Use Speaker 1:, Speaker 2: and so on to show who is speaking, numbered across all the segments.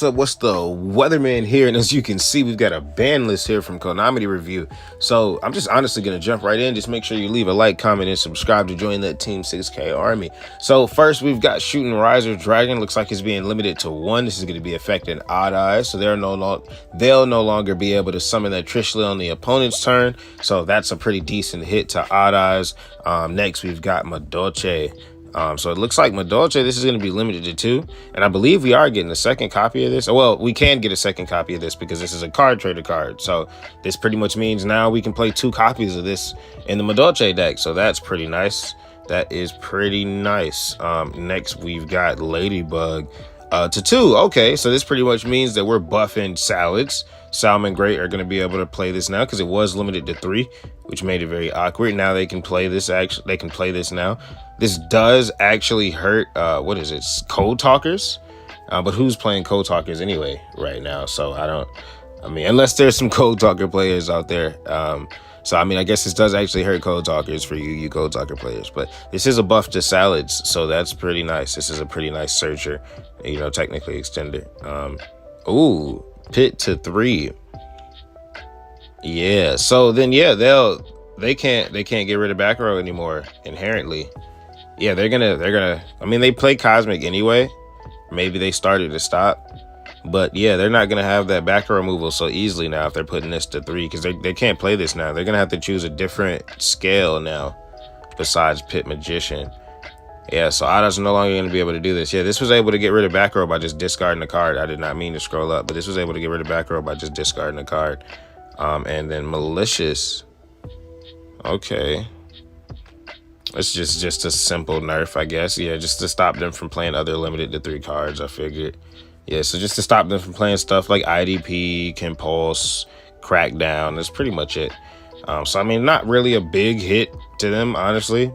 Speaker 1: What's up? What's the weatherman here? And as you can see, we've got a ban list here from Konami to review. So I'm just honestly going to jump right in. Just make sure you leave a like, comment, and subscribe to join that Team 6K army. So first, we've got Shooting Riser Dragon. Looks like it's being limited to 1. This is going to be affecting Odd Eyes. So they'll no longer be able to summon that Trishula on the opponent's turn. So that's a pretty decent hit to Odd Eyes. Next, we've got Madolche. So it looks like Madolche, this is going to be limited to 2. And I believe we are getting a second copy of this. Well, we can get a second copy of this because this is a card trader card. So this pretty much means now we can play 2 copies of this in the Madolche deck. So that's pretty nice. That is pretty nice. Next, we've got Ladybug to 2. Okay, so this pretty much means that we're buffing Salads. Salmon Great are going to be able to play this now because it was limited to 3, which made it very awkward. Now they can play this. They can play this now. This does actually hurt. What is it? Code Talkers. But who's playing Code Talkers anyway right now? So I mean, unless there's some Code Talker players out there. So I mean, I guess this does actually hurt Code Talkers for you Code Talker players. But this is a buff to Salads, so that's pretty nice. This is a pretty nice searcher, technically extender. Ooh. Pit to 3. Yeah, so then they can't get rid of back row anymore inherently. Yeah, they're gonna I mean, they play Cosmic anyway. Maybe they started to stop. But yeah, they're not gonna have that back row removal so easily now if they're putting this to 3, because they can't play this now. They're gonna have to choose a different scale now besides Pit Magician. Yeah, so Odd's no longer going to be able to do this. Yeah, this was able to get rid of back row by just discarding the card. I did not mean to scroll up, but this was able to get rid of back row by just discarding the card. And then Malicious. Okay. It's just a simple nerf, I guess. Yeah, just to stop them from playing other limited to 3 cards, I figured. Yeah, so just to stop them from playing stuff like IDP, Compulse, Crackdown. That's pretty much it. So, I mean, not really a big hit to them, honestly.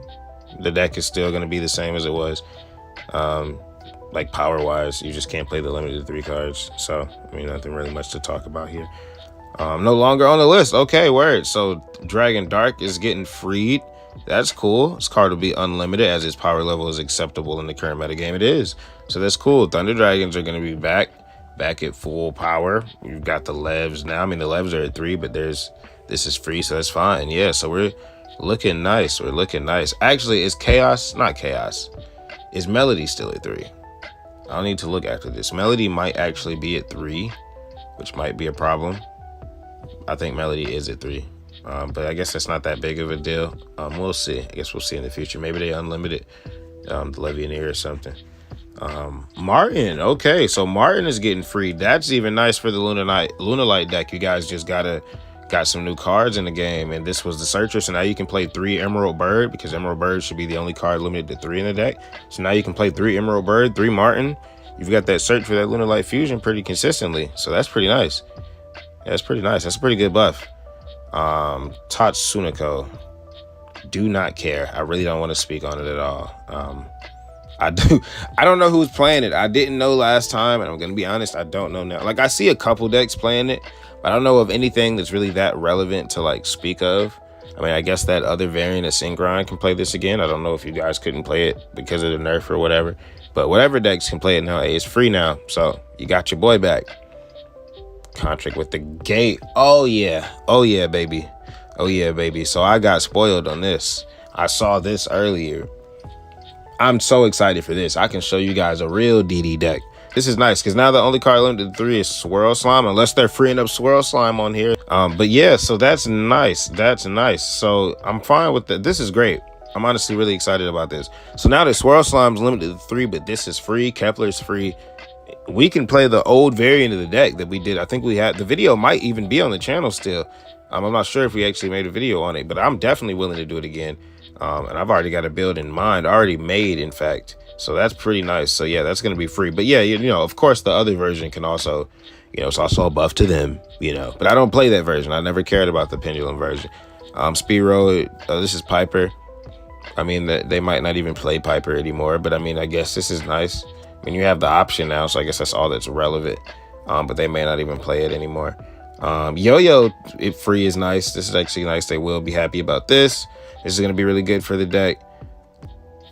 Speaker 1: The deck is still going to be the same as it was. Like power-wise, you just can't play the limited 3 cards. So, I mean, nothing really much to talk about here. No longer on the list. Okay, word. So, Dragon Dark is getting freed. That's cool. This card will be unlimited as its power level is acceptable in the current metagame. It is. So, that's cool. Thunder Dragons are going to be back at full power. You've got the Levs now. I mean, the Levs are at 3, but this is free, so that's fine. Yeah, so we're looking nice. We're looking nice. Actually, is Chaos? Not Chaos. Is Melody still at 3? I'll need to look after this. Melody might actually be at 3, which might be a problem. I think Melody is at 3. But I guess that's not that big of a deal. We'll see. I guess we'll see in the future. Maybe they unlimited the Levianeer or something. Martin. Okay, so Martin is getting freed. That's even nice for the Lunalight deck. You guys just got some new cards in the game, and this was the Searcher, so now you can play 3 Emerald Bird, because Emerald Bird should be the only card limited to 3 in the deck. So now you can play 3 Emerald Bird, 3 Martin. You've got that search for that Lunalight Fusion pretty consistently, so that's pretty nice. Yeah, that's pretty nice. That's a pretty good buff. Tatsunoko. Do not care. I really don't want to speak on it at all. I don't know who's playing it. I didn't know last time, and I'm gonna be honest, I don't know now. Like, I see a couple decks playing it, but I don't know of anything that's really that relevant to like speak of. I mean, I guess that other variant of Synchron can play this again. I don't know if you guys couldn't play it because of the nerf or whatever, but whatever decks can play it now. It's free now, so you got your boy back. Contract with the Gate. Oh yeah, baby. Oh yeah, baby. So I got spoiled on this. I saw this earlier. I'm so excited for this. I can show you guys a real DD deck. This is nice because now the only card limited to 3 is Swirl Slime, unless they're freeing up Swirl Slime on here. But yeah, so that's nice. That's nice. So I'm fine with that. This is great. I'm honestly really excited about this. So now the Swirl Slime's limited to 3, but this is free. Kepler's free. We can play the old variant of the deck that we did. I think we had the video might even be on the channel still. I'm not sure if we actually made a video on it, but I'm definitely willing to do it again. And I've already got a build in mind, already made, in fact. So that's pretty nice. So yeah, that's going to be free. But yeah, of course, the other version can also, it's also a buff to them, But I don't play that version. I never cared about the Pendulum version. Spearow, this is Piper. I mean, they might not even play Piper anymore. But I mean, I guess this is nice. I mean, you have the option now, so I guess that's all that's relevant. But they may not even play it anymore. Yo-Yo, it free is nice. This is actually nice. They will be happy about this. This is going to be really good for the deck.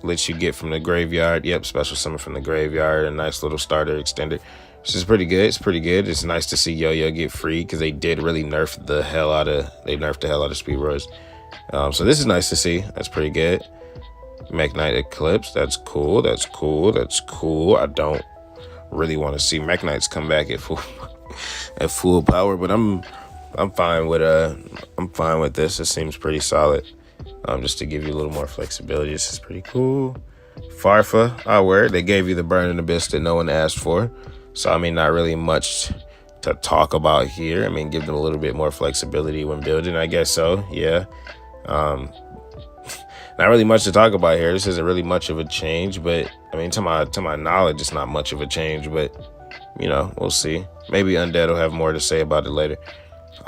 Speaker 1: Lets you get from the graveyard. Yep, special summon from the graveyard. A nice little starter extender. which is pretty good. It's pretty good. It's nice to see Yo-Yo get free because they did really nerf the hell out of Speed Rush. So this is nice to see. That's pretty good. Mech Knight Eclipse. That's cool. That's cool. That's cool. I don't really want to see Mech Knights come back at full power, but I'm fine with this. It seems pretty solid. Just to give you a little more flexibility. This is pretty cool. Farfa, they gave you the Burning Abyss that no one asked for. So I mean, not really much to talk about here. I mean, give them a little bit more flexibility when building, I guess so. Yeah. Not really much to talk about here. This isn't really much of a change, but I mean, to my knowledge, it's not much of a change, but you know, we'll see. Maybe Undead will have more to say about it later.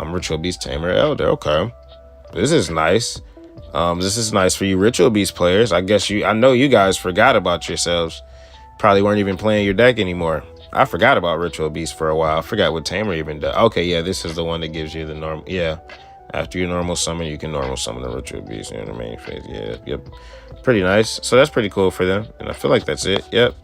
Speaker 1: Ritual Beast Tamer Elder. Okay. This is nice. This is nice for you Ritual Beast players. I know you guys forgot about yourselves. Probably weren't even playing your deck anymore. I forgot about Ritual Beast for a while. I forgot what Tamer even does. Okay, yeah, this is the one that gives you the normal. Yeah. After your normal summon, you can normal summon the Ritual Beast in the main phase. Yeah, yep. Pretty nice. So that's pretty cool for them. And I feel like that's it. Yep.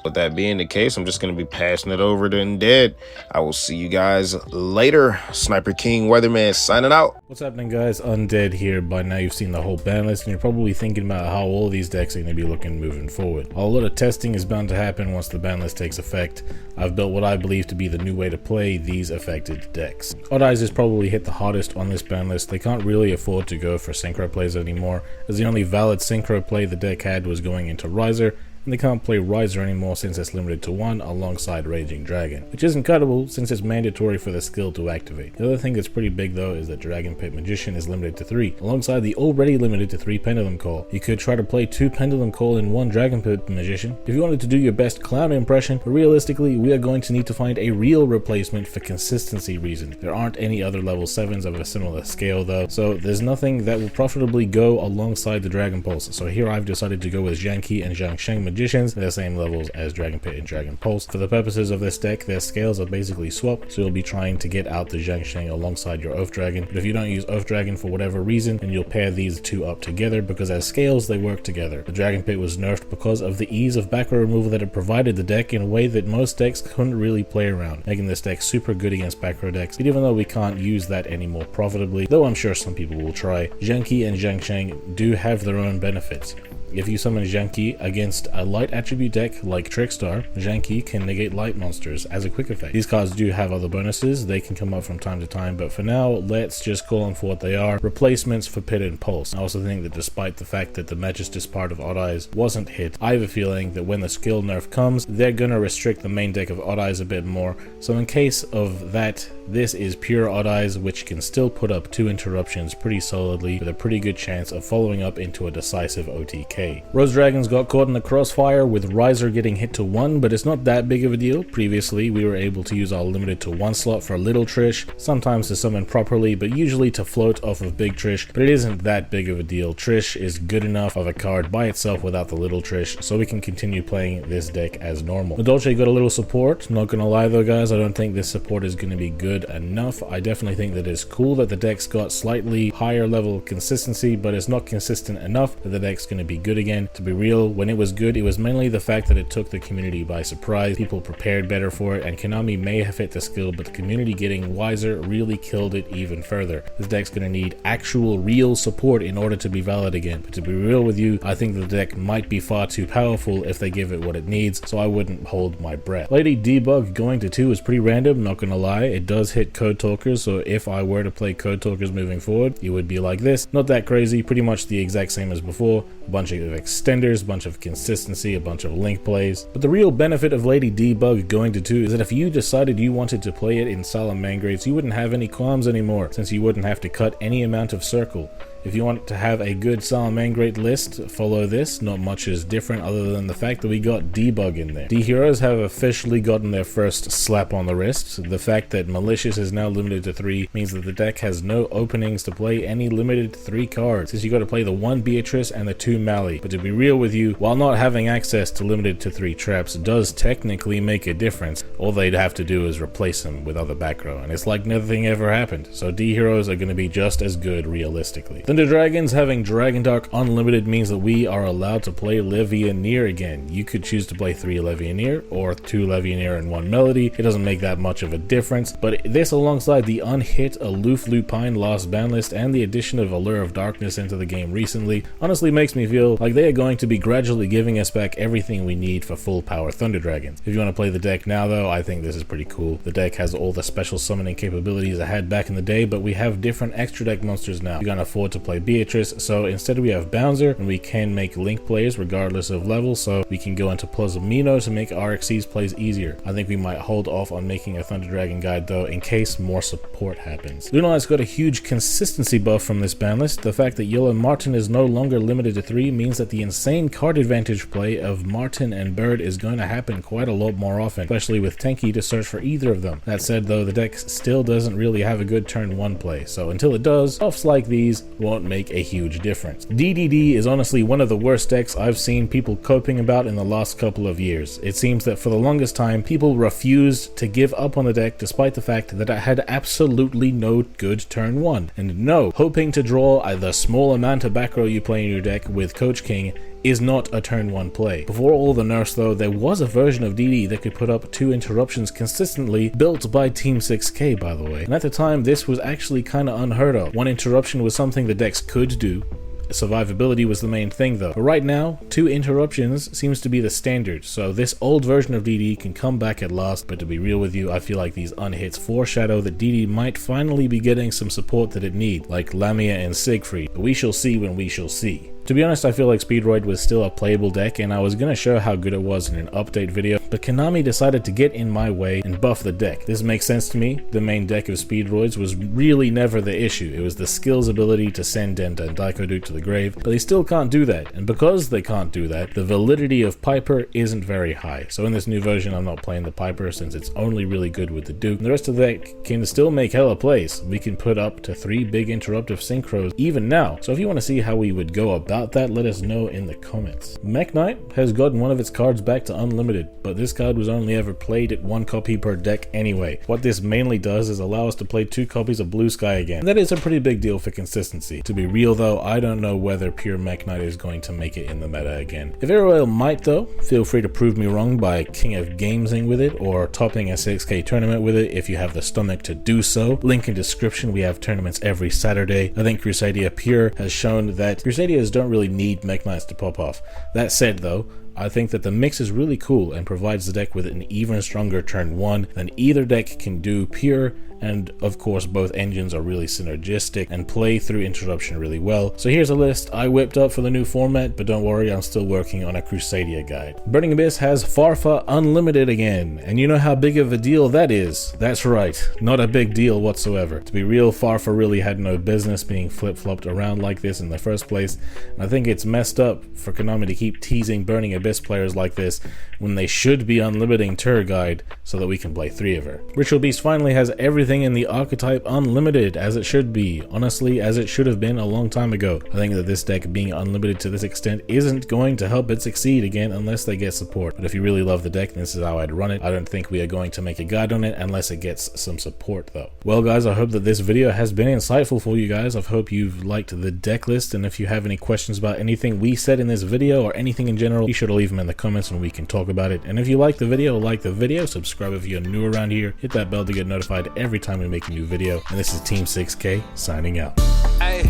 Speaker 1: With that being the case, I'm just going to be passing it over to Undead. I will see you guys later. Sniper King Weatherman signing out.
Speaker 2: What's happening, guys? Undead here. By now you've seen the whole ban list, and you're probably thinking about how all these decks are going to be looking moving forward. A lot of testing is bound to happen once the ban list takes effect. I've built what I believe to be the new way to play these affected decks. Odd Eyes has probably hit the hardest on this ban list. They can't really afford to go for synchro plays anymore, as the only valid synchro play the deck had was going into Riser, and they can't play Riser anymore since it's limited to 1 alongside Raging Dragon, which isn't cuttable since it's mandatory for the skill to activate. The other thing that's pretty big though is that Dragon Pit Magician is limited to 3, alongside the already limited to 3 Pendulum Call. You could try to play 2 Pendulum Call in 1 Dragon Pit Magician if you wanted to do your best clown impression, but realistically we are going to need to find a real replacement for consistency reasons. There aren't any other level 7s of a similar scale though, so there's nothing that will profitably go alongside the Dragon Pulse. So here I've decided to go with Zhanqi and Zhangsheng Magicians. They're the same levels as Dragon Pit and Dragon Pulse. For the purposes of this deck, their scales are basically swapped, so you'll be trying to get out the Zhangsheng alongside your Oath Dragon. But if you don't use Oath Dragon for whatever reason, then you'll pair these two up together, because as scales they work together. The Dragon Pit was nerfed because of the ease of back row removal that it provided the deck in a way that most decks couldn't really play around, making this deck super good against back row decks. But even though we can't use that anymore profitably, though I'm sure some people will try, Zhanqi and Zhangsheng do have their own benefits. If you summon Zhanqi against a light attribute deck like Trickstar, Zhanqi can negate light monsters as a quick effect. These cards do have other bonuses, they can come up from time to time, but for now, let's just call them for what they are, replacements for Pit and Pulse. I also think that despite the fact that the Magistus part of Odd Eyes wasn't hit, I have a feeling that when the skill nerf comes, they're gonna restrict the main deck of Odd Eyes a bit more, so in case of that, this is pure Odd Eyes, which can still put up 2 interruptions pretty solidly, with a pretty good chance of following up into a decisive OTK. Rose Dragons got caught in the crossfire with Riser getting hit to 1, but it's not that big of a deal. Previously, we were able to use our limited to 1 slot for Little Trish, sometimes to summon properly, but usually to float off of Big Trish, but it isn't that big of a deal. Trish is good enough of a card by itself without the Little Trish, so we can continue playing this deck as normal. The Dolce got a little support, not gonna lie though guys, I don't think this support is gonna be good enough. I definitely think that it's cool that the deck's got slightly higher level of consistency, but it's not consistent enough that the deck's gonna be good again. To be real, when it was good, it was mainly the fact that it took the community by surprise. People prepared better for it, and Konami may have hit the skill, but the community getting wiser really killed it even further. This deck's gonna need actual real support in order to be valid again. But to be real with you, I think the deck might be far too powerful if they give it what it needs, so I wouldn't hold my breath. Lady Debug going to 2 is pretty random, not gonna lie. It does hit Code Talkers, so if I were to play Code Talkers moving forward, it would be like this. Not that crazy, pretty much the exact same as before. A bunch of extenders, a bunch of consistency, a bunch of link plays. But the real benefit of Lady Debug going to 2 is that if you decided you wanted to play it in Salamangrates, you wouldn't have any qualms anymore, since you wouldn't have to cut any amount of circle. If you want to have a good Salamangrate list, follow this. Not much is different other than the fact that we got Debug in there. D-Heroes have officially gotten their first slap on the wrist. The fact that Malicious is now limited to 3 means that the deck has no openings to play any limited 3 cards, since you got to play the 1 Beatrice and the 2 Mally. But to be real with you, while not having access to limited to 3 traps does technically make a difference, all they'd have to do is replace them with other back row, and it's like nothing ever happened. So D-Heroes are going to be just as good realistically. Thunder Dragons having Dragon Dark Unlimited means that we are allowed to play Levianeer again. You could choose to play 3 Levianeer or 2 Levianeer and 1 Melody. It doesn't make that much of a difference, but this alongside the unhit Aloof Lupine Lost Banlist and the addition of Allure of Darkness into the game recently honestly makes me feel like they are going to be gradually giving us back everything we need for full power Thunder Dragons. If you want to play the deck now though, I think this is pretty cool. The deck has all the special summoning capabilities I had back in the day, but we have different extra deck monsters now. You can't afford to play Beatrice, so instead we have Bouncer, and we can make Link plays regardless of level, so we can go into Plus Amino to make RXC's plays easier. I think we might hold off on making a Thunder Dragon guide though, in case more support happens. Lunali's got a huge consistency buff from this ban list. The fact that Yellow Martin is no longer limited to 3 means that the insane card advantage play of Martin and Bird is going to happen quite a lot more often, especially with Tenki to search for either of them. That said though, the deck still doesn't really have a good turn 1 play, so until it does, buffs like these won't make a huge difference. DDD is honestly one of the worst decks I've seen people coping about in the last couple of years. It seems that for the longest time, people refused to give up on the deck despite the fact that it had absolutely no good turn 1. And no, hoping to draw the small amount of back row you play in your deck with Coach King is not a turn 1 play. Before all the nerfs though, there was a version of DD that could put up 2 interruptions consistently, built by Team 6K by the way. And at the time, this was actually kinda unheard of. 1 interruption was something the decks could do. Survivability was the main thing though. But right now, 2 interruptions seems to be the standard, so this old version of DD can come back at last, but to be real with you, I feel like these unhits foreshadow that DD might finally be getting some support that it needs, like Lamia and Siegfried, but we shall see when we shall see. To be honest, I feel like Speedroid was still a playable deck, and I was going to show how good it was in an update video, but Konami decided to get in my way and buff the deck. This makes sense to me. The main deck of Speedroids was really never the issue. It was the skill's ability to send Denta and Daikodu to the grave, but they still can't do that, and because they can't do that, the validity of Piper isn't very high. So in this new version, I'm not playing the Piper since it's only really good with the Duke. And the rest of the deck can still make hella plays. We can put up to 3 big interruptive synchros even now. So if you want to see how we would go about that, let us know in the comments. Mech Knight has gotten one of its cards back to unlimited, but this card was only ever played at 1 copy per deck anyway. What this mainly does is allow us to play 2 copies of Blue Sky again. And that is a pretty big deal for consistency. To be real though, I don't know whether pure Mech Knight is going to make it in the meta again. If Aeroil might though, feel free to prove me wrong by King of Gamesing with it, or topping a 6K tournament with it if you have the stomach to do so. Link in description, we have tournaments every Saturday. I think Crusadia Pure has shown that Crusadias don't really need Mech Knights to pop off. That said though, I think that the mix is really cool and provides the deck with an even stronger turn 1 than either deck can do pure, and of course both engines are really synergistic and play through interruption really well. So here's a list I whipped up for the new format, but don't worry, I'm still working on a Crusadia guide. Burning Abyss has Farfa Unlimited again, and you know how big of a deal that is. That's right, not a big deal whatsoever. To be real, Farfa really had no business being flip-flopped around like this in the first place, and I think it's messed up for Konami to keep teasing Burning Abyss players like this when they should be unlimiting Tur Guide so that we can play 3 of her. Ritual Beast finally has everything in the archetype unlimited, as it should be, honestly as it should have been a long time ago. I think that this deck being unlimited to this extent isn't going to help it succeed again unless they get support, but if you really love the deck, this is how I'd run it. I don't think we are going to make a guide on it unless it gets some support though. Well guys, I hope that this video has been insightful for you guys. I hope you've liked the deck list, and if you have any questions about anything we said in this video or anything in general, be sure to leave them in the comments and we can talk about it. And if you like the video, subscribe if you're new around here, hit that bell to get notified every time we make a new video. And this is Team 6K signing out.
Speaker 3: Hey,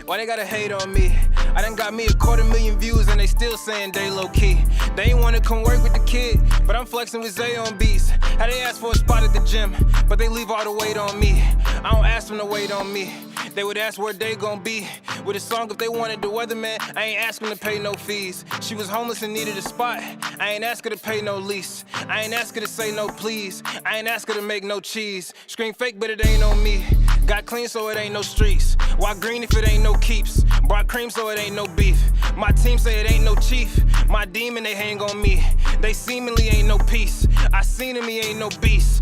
Speaker 3: why they gotta hate on me? I done got me 250,000 views and they still saying they low key. They ain't wanna come work with the kid, but I'm flexing with Zay on beats. How they ask for a spot at the gym, but they leave all the weight on me. I don't ask them to wait on me. They would ask where they gon' be with a song if they wanted the weatherman. I ain't asking to pay no fees. She was homeless and needed a spot. I ain't ask her to pay no lease. I ain't ask her to say no please. I ain't ask her to make no cheese. Scream fake, but it ain't on me. Got clean so it ain't no streets. Why green if it ain't no keeps? Brought cream so it ain't no beef. My team say it ain't no chief. My demon, they hang on me. They seemingly ain't no peace. I seen him, he ain't no beast.